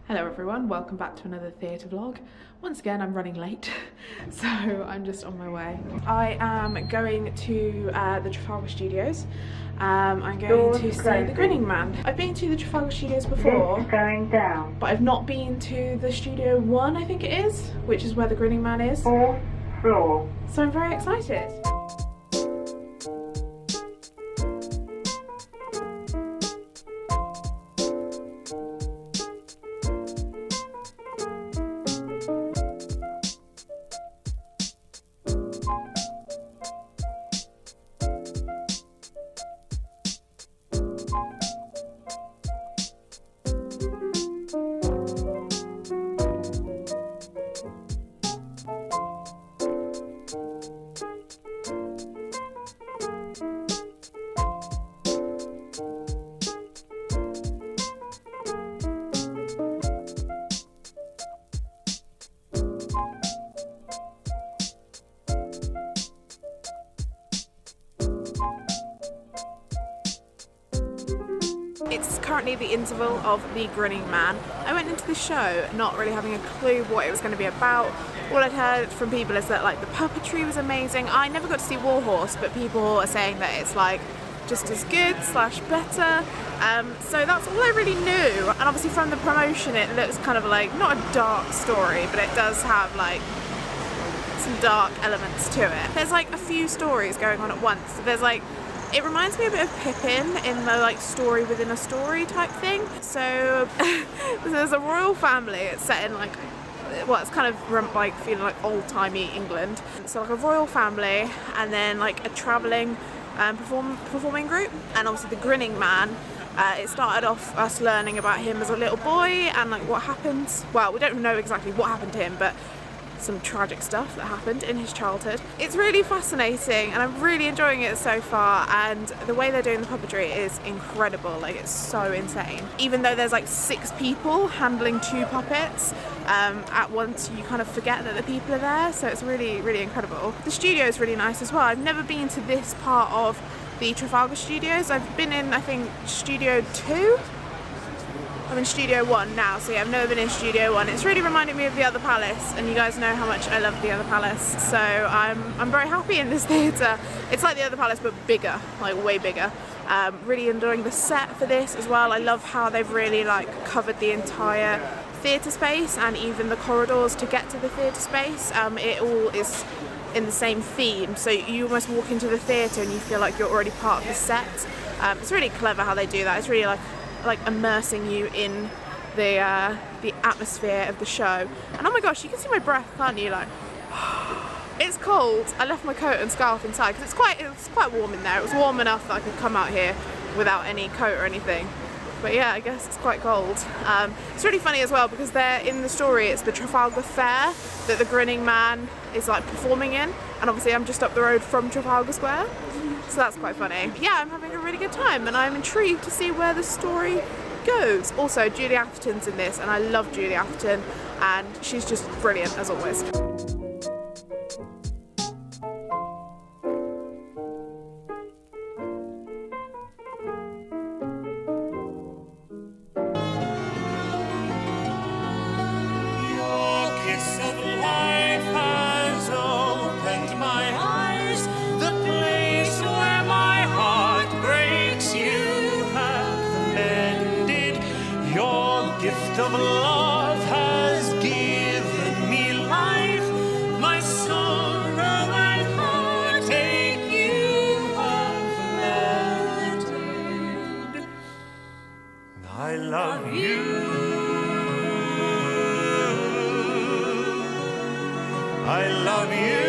Hello everyone, welcome back to another theatre vlog. Once again I'm running late, so I'm just on my way. I am going to the Trafalgar Studios. I'm going to see The Grinning Man. I've been to the Trafalgar Studios before, going down. But I've not been to the Studio 1, I think it is, which is where The Grinning Man is. 4th floor. So I'm very excited. It's currently the interval of The Grinning Man. I went into the show not really having a clue what it was going to be about. All I'd heard from people is that like the puppetry was amazing. I never got to see Warhorse, but people are saying that it's like just as good / better. So that's all I really knew. And obviously from the promotion it looks kind of like, not a dark story, but it does have like some dark elements to it. There's like a few stories going on at once. There's like, it reminds me a bit of Pippin in the like story within a story type thing. So there's a royal family. It's set in like, well, it's kind of like feeling like old-timey England. So like a royal family, and then like a travelling performing group, and obviously the Grinning Man. It started off us learning about him as a little boy and like what happened. Well, we don't know exactly what happened to him, but some tragic stuff that happened in his childhood. It's really fascinating and I'm really enjoying it so far, and the way they're doing the puppetry is incredible. Like, it's so insane. Even though there's like 6 people handling 2 puppets at once, you kind of forget that the people are there, so it's really, really incredible. The studio is really nice as well. I've never been to this part of the Trafalgar Studios. I've been in, I think, Studio 2. I'm in Studio 1 now, so yeah, I've never been in Studio 1. It's really reminded me of the Other Palace, and you guys know how much I love the Other Palace, so I'm very happy in this theatre. It's like the Other Palace, but bigger, like way bigger. Really enjoying the set for this as well. I love how they've really like covered the entire theatre space and even the corridors to get to the theatre space. It all is in the same theme, so you almost walk into the theatre and you feel like you're already part of the set. It's really clever how they do that. It's really like immersing you in the atmosphere of the show. And oh my gosh, you can see my breath, can't you? Like, it's cold. I left my coat and scarf inside because it's quite warm in there. It was warm enough that I could come out here without any coat or anything. But yeah, I guess it's quite cold. It's really funny as well because they're in the story. It's the Trafalgar Fair that the Grinning Man is like performing in, and obviously I'm just up the road from Trafalgar Square. So that's quite funny. Yeah, I'm having a really good time and I'm intrigued to see where the story goes. Also, Julie Atherton's in this and I love Julie Atherton and she's just brilliant as always. Of love has given me life, my sorrow and heartache you have mended. I love you. I love you.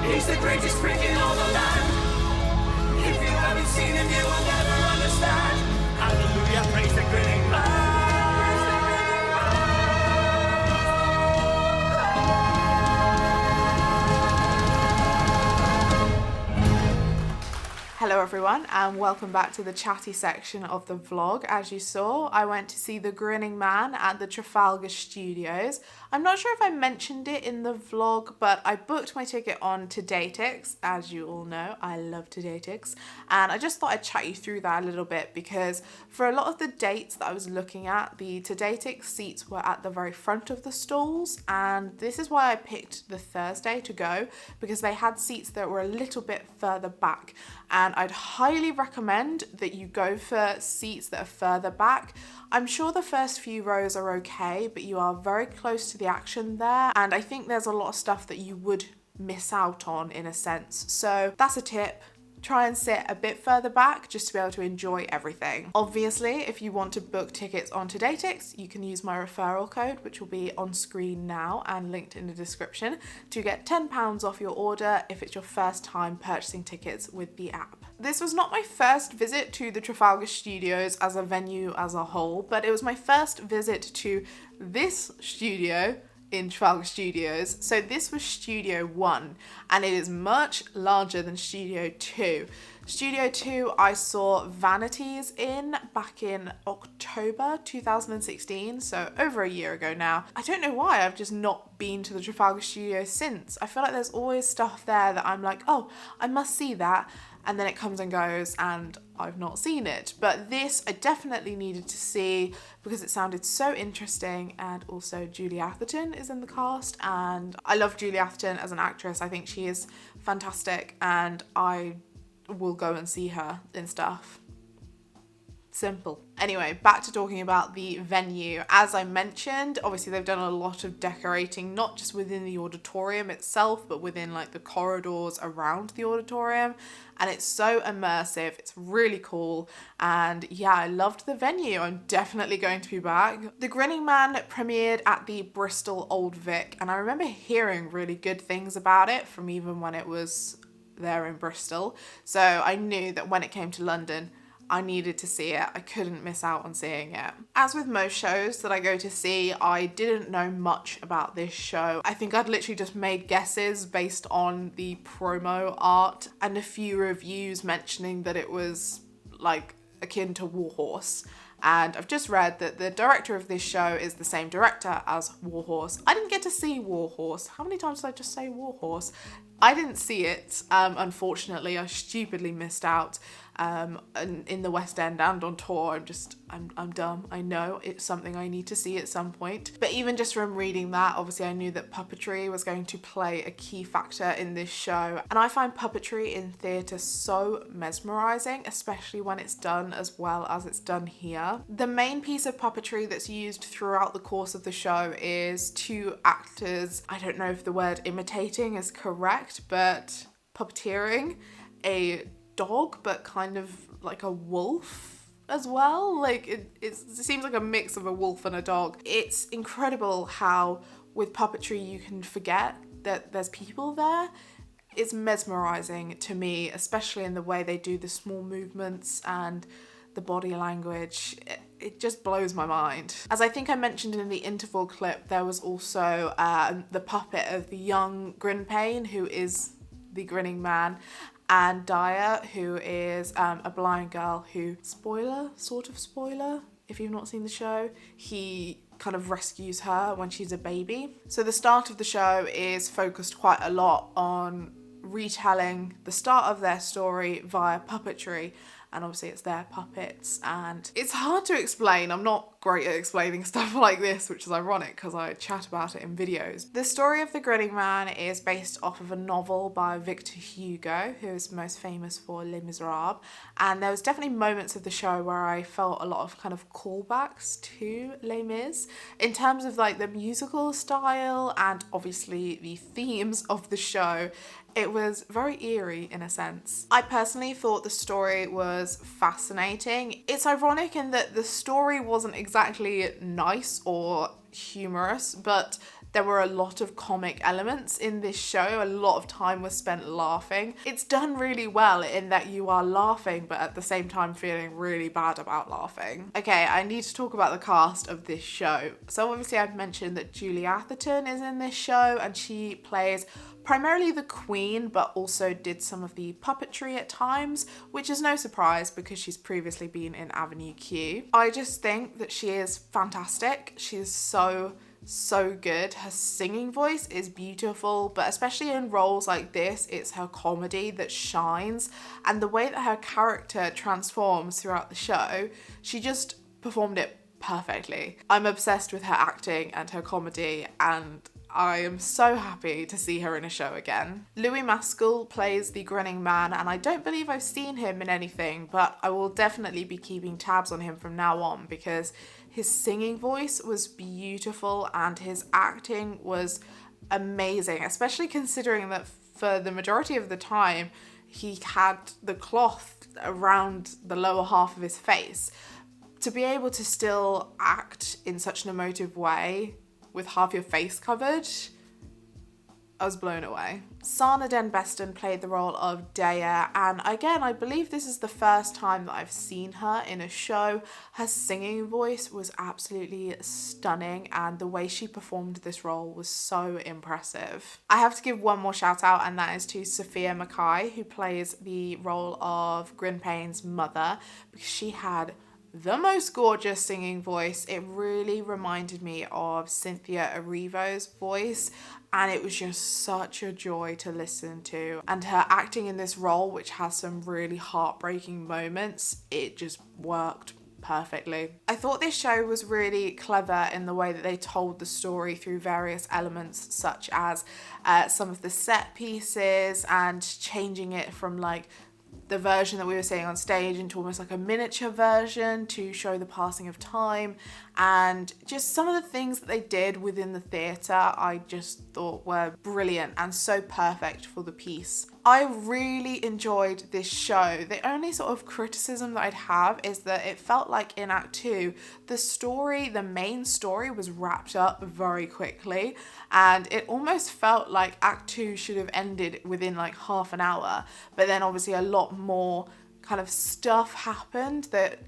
He's the greatest freak in all the land. If you haven't seen him, you will never understand. Hallelujah, praise the Grinning Man. Hello everyone and welcome back to the chatty section of the vlog. As you saw, I went to see The Grinning Man at the Trafalgar Studios. I'm not sure if I mentioned it in the vlog, but I booked my ticket on TodayTix. As you all know, I love TodayTix, and I just thought I'd chat you through that a little bit because for a lot of the dates that I was looking at, the TodayTix seats were at the very front of the stalls, and this is why I picked the Thursday to go, because they had seats that were a little bit further back. And I'd highly recommend that you go for seats that are further back. I'm sure the first few rows are okay, but you are very close to the action there, and I think there's a lot of stuff that you would miss out on in a sense. So that's a tip. Try and sit a bit further back just to be able to enjoy everything. Obviously, if you want to book tickets on TodayTix, you can use my referral code, which will be on screen now and linked in the description, to get £10 off your order if it's your first time purchasing tickets with the app. This was not my first visit to the Trafalgar Studios as a venue as a whole, but it was my first visit to this studio in Trafalgar Studios. So this was Studio 1 and it is much larger than Studio 2. Studio 2 I saw Vanities in back in October 2016, so over a year ago now. I don't know why I've just not been to the Trafalgar Studios since. I feel like there's always stuff there that I'm like, oh, I must see that, and then it comes and goes and I've not seen it. But this I definitely needed to see because it sounded so interesting, and also Julie Atherton is in the cast and I love Julie Atherton as an actress. I think she is fantastic and I will go and see her in stuff. Simple. Anyway, back to talking about the venue. As I mentioned, obviously they've done a lot of decorating, not just within the auditorium itself, but within like the corridors around the auditorium. And it's so immersive. It's really cool. And yeah, I loved the venue. I'm definitely going to be back. The Grinning Man premiered at the Bristol Old Vic, and I remember hearing really good things about it from even when it was there in Bristol. So I knew that when it came to London, I needed to see it. I couldn't miss out on seeing it. As with most shows that I go to see, I didn't know much about this show. I think I'd literally just made guesses based on the promo art and a few reviews mentioning that it was like akin to Warhorse. And I've just read that the director of this show is the same director as Warhorse. I didn't get to see Warhorse. How many times did I just say Warhorse? I didn't see it, unfortunately. I stupidly missed out in the West End and on tour. I'm dumb. I know it's something I need to see at some point. But even just from reading that, obviously I knew that puppetry was going to play a key factor in this show. And I find puppetry in theatre so mesmerising, especially when it's done as well as it's done here. The main piece of puppetry that's used throughout the course of the show is two actors, I don't know if the word imitating is correct, but puppeteering a dog, but kind of like a wolf as well. Like it seems like a mix of a wolf and a dog. It's incredible how with puppetry you can forget that there's people there. It's mesmerizing to me, especially in the way they do the small movements and the body language. It just blows my mind. As I think I mentioned in the interval clip, there was also the puppet of the young Grinpain, who is the Grinning Man, and Daya, who is a blind girl who, spoiler, if you've not seen the show, he kind of rescues her when she's a baby. So the start of the show is focused quite a lot on retelling the start of their story via puppetry, and obviously it's their puppets, and it's hard to explain. I'm not great at explaining stuff like this, which is ironic because I chat about it in videos. The story of The Grinning Man is based off of a novel by Victor Hugo, who is most famous for Les Miserables, and there was definitely moments of the show where I felt a lot of kind of callbacks to Les Mis in terms of like the musical style and obviously the themes of the show. It was very eerie in a sense. I personally thought the story was fascinating. It's ironic in that the story wasn't exactly nice or humorous, but there were a lot of comic elements in this show. A lot of time was spent laughing. It's done really well in that you are laughing, but at the same time feeling really bad about laughing. Okay, I need to talk about the cast of this show. So obviously I've mentioned that Julie Atherton is in this show, and she plays primarily the Queen, but also did some of the puppetry at times, which is no surprise because she's previously been in Avenue Q. I just think that she is fantastic. She is so good. Her singing voice is beautiful, but especially in roles like this, it's her comedy that shines, and the way that her character transforms throughout the show, she just performed it perfectly. I'm obsessed with her acting and her comedy, and I am so happy to see her in a show again. Louis Maskell plays the Grinning Man, and I don't believe I've seen him in anything, but I will definitely be keeping tabs on him from now on because his singing voice was beautiful and his acting was amazing, especially considering that for the majority of the time he had the cloth around the lower half of his face. To be able to still act in such an emotive way with half your face covered, I was blown away. Sana Den Beston played the role of Dea, and again, I believe this is the first time that I've seen her in a show. Her singing voice was absolutely stunning, and the way she performed this role was so impressive. I have to give one more shout out, and that is to Sophia Mackay, who plays the role of Grinpane's mother, because she had the most gorgeous singing voice. It really reminded me of Cynthia Erivo's voice, and it was just such a joy to listen to. And her acting in this role, which has some really heartbreaking moments, it just worked perfectly. I thought this show was really clever in the way that they told the story through various elements, such as some of the set pieces and changing it from like the version that we were seeing on stage into almost like a miniature version to show the passing of time, and just some of the things that they did within the theatre I just thought were brilliant and so perfect for the piece. I really enjoyed this show. The only sort of criticism that I'd have is that it felt like in Act 2, the main story was wrapped up very quickly, and it almost felt like Act 2 should have ended within like half an hour, but then obviously a lot more kind of stuff happened that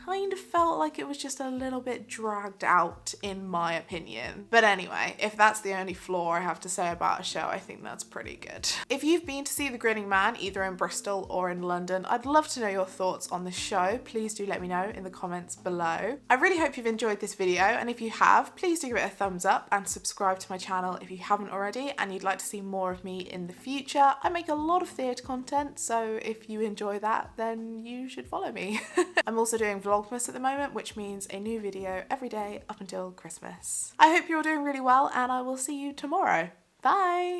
kind of felt like it was just a little bit dragged out, in my opinion. But anyway, if that's the only flaw I have to say about a show, I think that's pretty good. If you've been to see The Grinning Man, either in Bristol or in London, I'd love to know your thoughts on the show. Please do let me know in the comments below. I really hope you've enjoyed this video, and if you have, please do give it a thumbs up and subscribe to my channel if you haven't already and you'd like to see more of me in the future. I make a lot of theatre content, so if you enjoy that, then you should follow me. I'm also doing Vlogmas at the moment, which means a new video every day up until Christmas. I hope you're all doing really well, and I will see you tomorrow. Bye!